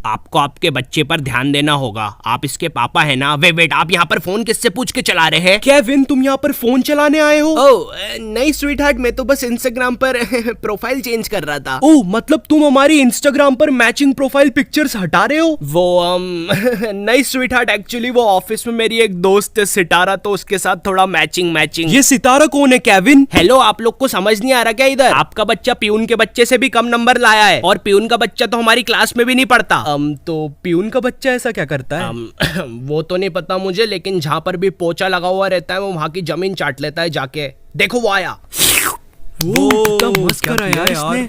आपको आपके बच्चे पर ध्यान देना होगा। आप इसके पापा है ना? वेट, आप यहाँ पर फोन किससे पूछ के चला रहे हैं? केविन, तुम यहाँ पर फोन चलाने आए हो? ओह नहीं स्वीट हार्ट, मैं तो बस इंस्टाग्राम पर प्रोफाइल चेंज कर रहा था। ओह, मतलब तुम हमारी इंस्टाग्राम पर मैचिंग प्रोफाइल पिक्चर्स हटा रहे हो? वो नहीं स्वीट हार्ट, एक्चुअली वो ऑफिस में मेरी एक दोस्त है सितारा, तो उसके साथ थोड़ा मैचिंग। ये सितारा कौन है केविन? हेलो, आप लोग को समझ नहीं आ रहा क्या इधर? आपका बच्चा पियून के बच्चे से भी कम नंबर लाया है, और पियून का बच्चा तो हमारी क्लास में भी नहीं पढ़ता। तो पियून का बच्चा ऐसा क्या करता है? वो तो नहीं पता मुझे, लेकिन जहाँ पर भी पोछा लगा हुआ रहता है वो वहाँ की जमीन चाट लेता है जाके। देखो वो आया। वो मस्त करा यार इसने।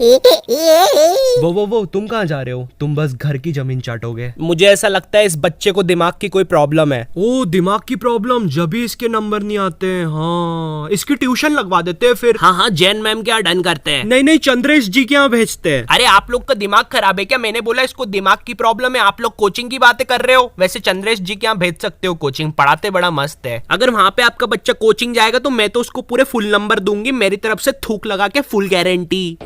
वो तुम कहाँ जा रहे हो? तुम बस घर की जमीन चाटोगे। मुझे ऐसा लगता है इस बच्चे को दिमाग की कोई प्रॉब्लम है। ओ, दिमाग की प्रॉब्लम, जब भी इसके नंबर नहीं आते हैं। हाँ, इसकी ट्यूशन लगवा देते हैं फिर। हाँ, जैन मैम के यहाँ डन करते हैं। नहीं, चंद्रेश जी के यहाँ भेजते हैं। अरे आप लोग का दिमाग खराब है क्या? मैंने बोला इसको दिमाग की प्रॉब्लम है, आप लोग कोचिंग की बातें कर रहे हो। वैसे चंद्रेश जी के यहाँ भेज सकते हो, कोचिंग पढ़ाते बड़ा मस्त है। अगर वहाँ पे आपका बच्चा कोचिंग जाएगा तो मैं तो उसको पूरे फुल नंबर दूंगी, मेरी तरफ से थूक लगा के फुल गारंटी।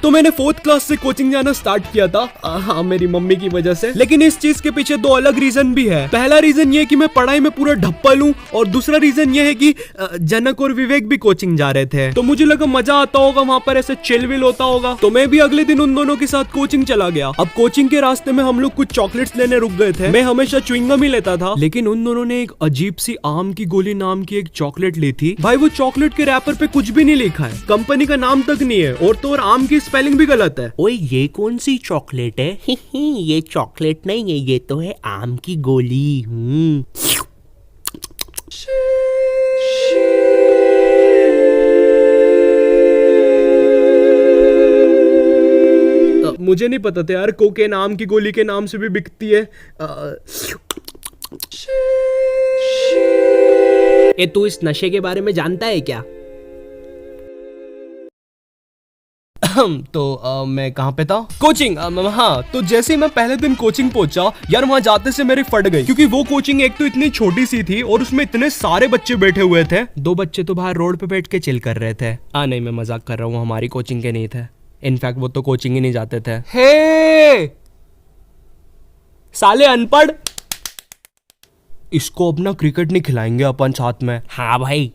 तो मैंने 4th क्लास से कोचिंग जाना स्टार्ट किया था। हाँ, मेरी मम्मी की वजह से। लेकिन इस चीज के पीछे 2 अलग रीजन भी है। पहला रीजन ये कि मैं पढ़ाई में पूरा ढप्पल हूँ, और दूसरा रीजन ये है कि जनक और विवेक भी कोचिंग जा रहे थे, तो मुझे लगा मजा आता होगा, वहाँ पर ऐसे चिल विल होता होगा, तो मैं भी अगले दिन उन दोनों के साथ कोचिंग चला गया। अब कोचिंग के रास्ते में हम लोग कुछ चॉकलेट्स लेने रुक गए थे। मैं हमेशा च्युइंगम ही लेता था, लेकिन उन दोनों ने एक अजीब सी आम की गोली नाम की एक चॉकलेट ली थी। भाई, वो चॉकलेट के रैपर पे कुछ भी नहीं लिखा है, कंपनी का नाम तक नहीं है, और तो और आम की स्पेलिंग भी गलत है। ओए, ये कौन सी चॉकलेट है? ये चॉकलेट नहीं है, ये तो है आम की गोली। मुझे नहीं पता था यार, कोकेन आम की गोली के नाम से भी बिकती है। ए, तू इस नशे के बारे में जानता है क्या? तो मैं कहाँ पे था? कोचिंग। हाँ, तो जैसे ही मैं पहले दिन कोचिंग पहुंचा यार, वहाँ जाते से मेरी फट गई, क्योंकि वो कोचिंग एक तो इतनी छोटी सी थी और उसमें इतने सारे बच्चे बैठे हुए थे। 2 बच्चे तो बाहर रोड पे बैठ के चिल कर रहे थे। नहीं, मैं मजाक कर रहा हूँ, हमारी कोचिंग के नहीं थे। इनफैक्ट वो तो कोचिंग ही नहीं जाते थे। हे साले अनपढ़, इसको अपना क्रिकेट नहीं खिलाएंगे अपन साथ में? हाँ भाई।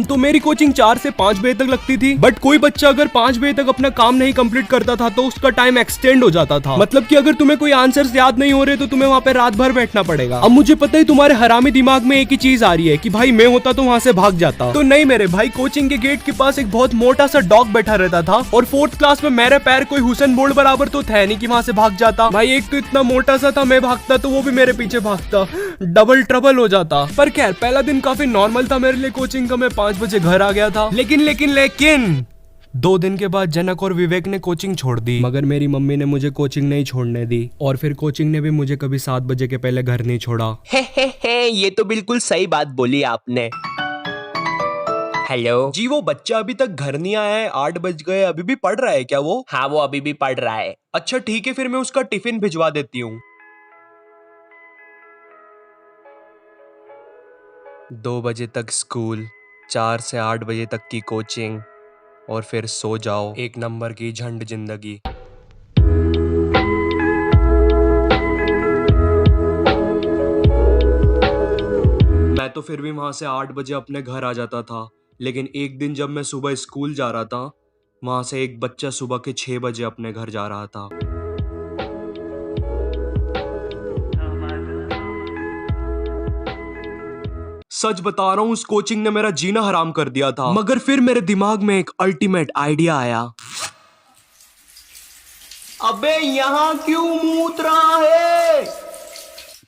तो मेरी कोचिंग 4 से 5 बजे तक लगती थी, बट कोई बच्चा अगर 5 बजे तक अपना काम नहीं कंप्लीट करता था तो उसका टाइम एक्सटेंड हो जाता था। मतलब कि अगर तुम्हें कोई आंसर्स याद नहीं हो रहे तो तुम्हें वहाँ पे रात भर बैठना पड़ेगा। अब मुझे पता है तुम्हारे हरामी दिमाग में एक ही चीज आ रही है कि भाई मैं होता तो वहाँ से भाग जाता। तो नहीं मेरे भाई, कोचिंग के गेट के पास एक बहुत मोटा सा डॉग बैठा रहता था, और 4th क्लास में मेरे पैर कोई हुसैन बोल्ट बराबर तो थे नहीं कि वहाँ से भाग जाता। भाई, एक तो इतना मोटा सा था, मैं भागता तो वो भी मेरे पीछे भागता, डबल ट्रबल हो जाता। पर खैर, पहला दिन काफी नॉर्मल था मेरे लिए कोचिंग का। मैं 5 बजे घर आ गया था। लेकिन 2 दिन के बाद जनक और विवेक ने कोचिंग छोड़ दी, मगर मेरी मम्मी ने मुझे कोचिंग नहीं छोड़ने दी, और फिर कोचिंग ने भी मुझे कभी 7 बजे के पहले घर नहीं छोड़ा। ये तो बिल्कुल सही बात बोली आपने। हेलो जी, वो बच्चा अभी तक घर नहीं आया है, 8 बज गए, अभी भी पढ़ रहा है क्या वो? हाँ, वो अभी भी पढ़ रहा है। अच्छा ठीक है, फिर मैं उसका टिफिन भिजवा देती हूँ। 2 बजे तक स्कूल, 4 से 8 बजे तक की कोचिंग, और फिर सो जाओ। 1 नंबर की झंड जिंदगी। मैं तो फिर भी वहां से 8 बजे अपने घर आ जाता था, लेकिन एक दिन जब मैं सुबह स्कूल जा रहा था, वहां से एक बच्चा सुबह के 6 बजे अपने घर जा रहा था। सच बता रहा हूँ, उस कोचिंग ने मेरा जीना हराम कर दिया था। मगर फिर मेरे दिमाग में एक अल्टीमेट आइडिया आया। अबे यहाँ क्यों मूत रहा है?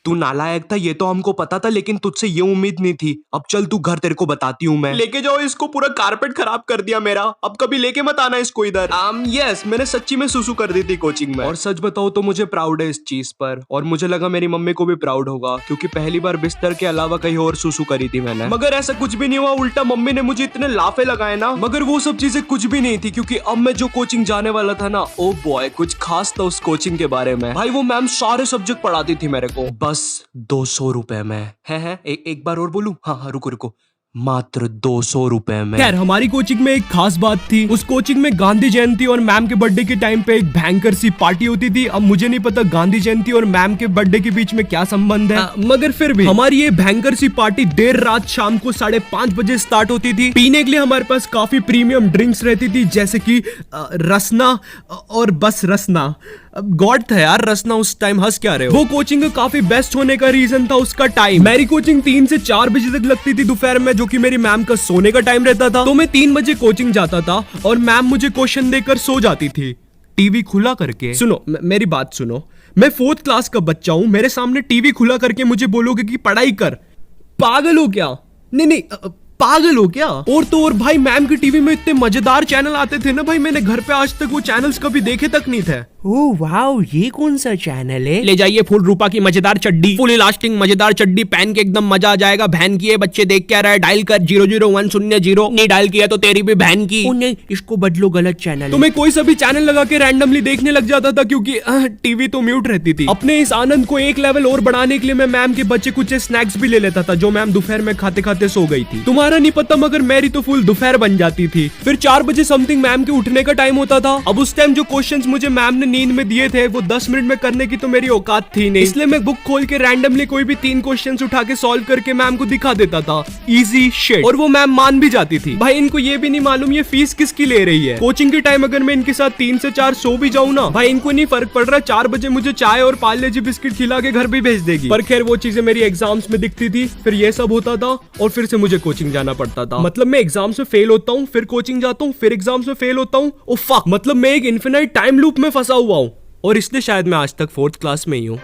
तू नालायक था, ये तो हमको पता था, लेकिन तुझसे ये उम्मीद नहीं थी। अब चल तू घर, तेरे को बताती हूँ मैं। लेके जाओ इसको, पूरा कारपेट खराब कर दिया मेरा। अब कभी लेके मत आना इसको इधर। यस, मैंने सच्ची में सुसु कर दी थी कोचिंग में। और सच बताओ तो मुझे प्राउड है इस चीज पर, और मुझे लगा मेरी मम्मी को भी प्राउड होगा, क्योंकि पहली बार बिस्तर के अलावा कहीं और सुसु करी थी मैंने। मगर ऐसा कुछ भी नहीं हुआ, उल्टा मम्मी ने मुझे इतने लाफे लगाए ना। मगर वो सब चीजें कुछ भी नहीं थी, क्योंकि अब मैं जो कोचिंग जाने वाला था ना, ओ बॉय, कुछ खास था उस कोचिंग के बारे में। भाई, वो मैम सारे सब्जेक्ट पढ़ाती थी मेरे को, बस 200 रुपए में। है एक बार और बोलूं? हाँ, रुको। मात्र 200 रुपए में। खैर, हमारी कोचिंग में एक खास बात थी। उस कोचिंग में गांधी जयंती और मैम के बर्थडे के टाइम पे एक भयंकर सी पार्टी होती थी। अब मुझे नहीं पता गांधी जयंती और मैम के बर्थडे के बीच में क्या संबंध है, मगर फिर भी हमारी ये भयंकर सी पार्टी देर रात शाम को 5:30 बजे स्टार्ट होती थी। पीने के लिए हमारे पास काफी प्रीमियम ड्रिंक्स रहती थी, जैसे कि रसना और बस रसना। गॉड था यार रसना उस टाइम, हंस क्या रहे हो। वो कोचिंग का काफी बेस्ट होने का रीजन था उसका टाइम। मेरी कोचिंग 3 से 4 बजे तक लगती थी दोपहर में, जो कि मेरी मैम का सोने का टाइम रहता था। तो मैं 3 बजे कोचिंग जाता था और मैम मुझे क्वेश्चन देकर सो जाती थी, टीवी खुला करके। सुनो, मेरी बात सुनो, मैं 4th क्लास का बच्चा हूं, मेरे सामने टीवी खुला करके मुझे बोलोगे कि पढ़ाई कर? पागल हो क्या? नहीं, पागल हो क्या? और तो और भाई, मैम की टीवी में इतने मजेदार चैनल आते थे ना भाई, मैंने घर पे आज तक वो चैनल्स कभी देखे तक नहीं थे। ओह वाओ, ये कौन सा चैनल है? ले जाइए फुल रूपा की मजेदार चड्डी, फुल इलास्टिक मजेदार चड्डी पहन के एकदम मजा आ जाएगा। बहन की है, बच्चे देख क्या रहा है, डायल कर 00100। नहीं डायल किया तो तेरी भी बहन की। नहीं, इसको बदलो, गलत चैनल। तो मैं कोई सा भी चैनल लगा के रैंडमली देखने लग जाता था, क्योंकि टीवी तो म्यूट रहती थी। अपने इस आनंद को एक लेवल और बढ़ाने के लिए मैं मैम के बच्चे कुछ स्नैक्स भी ले लेता था, जो मैम दोपहर में खाते खाते सो गई थी। तुम्हारा नहीं पता, मगर मेरी तो फुल दोपहर बन जाती थी। फिर 4 बजे समथिंग मैम के उठने का टाइम होता था। अब उस टाइम जो क्वेश्चंस मुझे मैम ने नींद में दिए थे वो 10 मिनट में करने की तो मेरी औकात थी नहीं, इसलिए मैं बुक खोल के रैंडमली कोई भी 3 क्वेश्चंस उठा के सॉल्व करके मैम को दिखा देता था। Easy shit. और वो मैम मान भी जाती थी। भाई, इनको ये भी नहीं मालूम ये फीस किसकी ले रही है। कोचिंग के टाइम अगर मैं इनके साथ 3 से 4 सो भी जाऊं ना, भाई इनको नहीं फर्क पड़ रहा, 4 बजे मुझे चाय और पार्ले जी बिस्किट खिला के घर भी भेज देगी। पर खैर, वो चीजें मेरी एग्जाम्स में दिखती थी, फिर ये सब होता था और फिर से मुझे कोचिंग जाना पड़ता था। मतलब मैं एग्जाम्स में फेल होता हूँ, फिर कोचिंग जाता हूँ, फिर एग्जाम्स में फेल होता हूँ। ओ फक, मतलब मैं एक इन्फिनाइट टाइम लूप में फंसा हुआ हूँ, और इसलिए शायद मैं आज तक 4th क्लास में ही हूँ।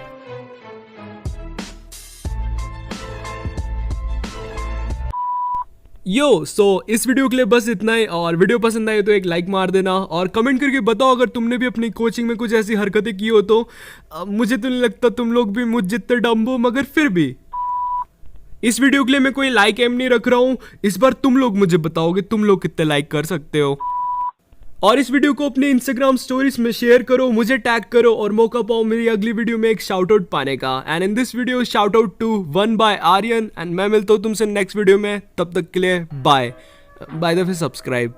इस वीडियो के लिए बस इतना ही, और वीडियो पसंद आई तो एक लाइक मार देना और कमेंट करके बताओ अगर तुमने भी अपनी कोचिंग में कुछ ऐसी हरकतें की हो तो। मुझे तो नहीं लगता तुम लोग भी मुझ जितने डम्ब हो, मगर फिर भी इस वीडियो के लिए मैं कोई लाइक एम नहीं रख रहा हूँ। इस बार तुम लोग मुझे बताओगे तुम लोग कितने लाइक कर सकते हो। और इस वीडियो को अपने इंस्टाग्राम स्टोरीज में शेयर करो, मुझे टैग करो और मौका पाओ मेरी अगली वीडियो में एक शाउट आउट पाने का। And in this video shout out to 1 by Aryan. And मैं मिलता हूँ तुमसे नेक्स्ट वीडियो में, तब तक के लिए bye. By the way subscribe.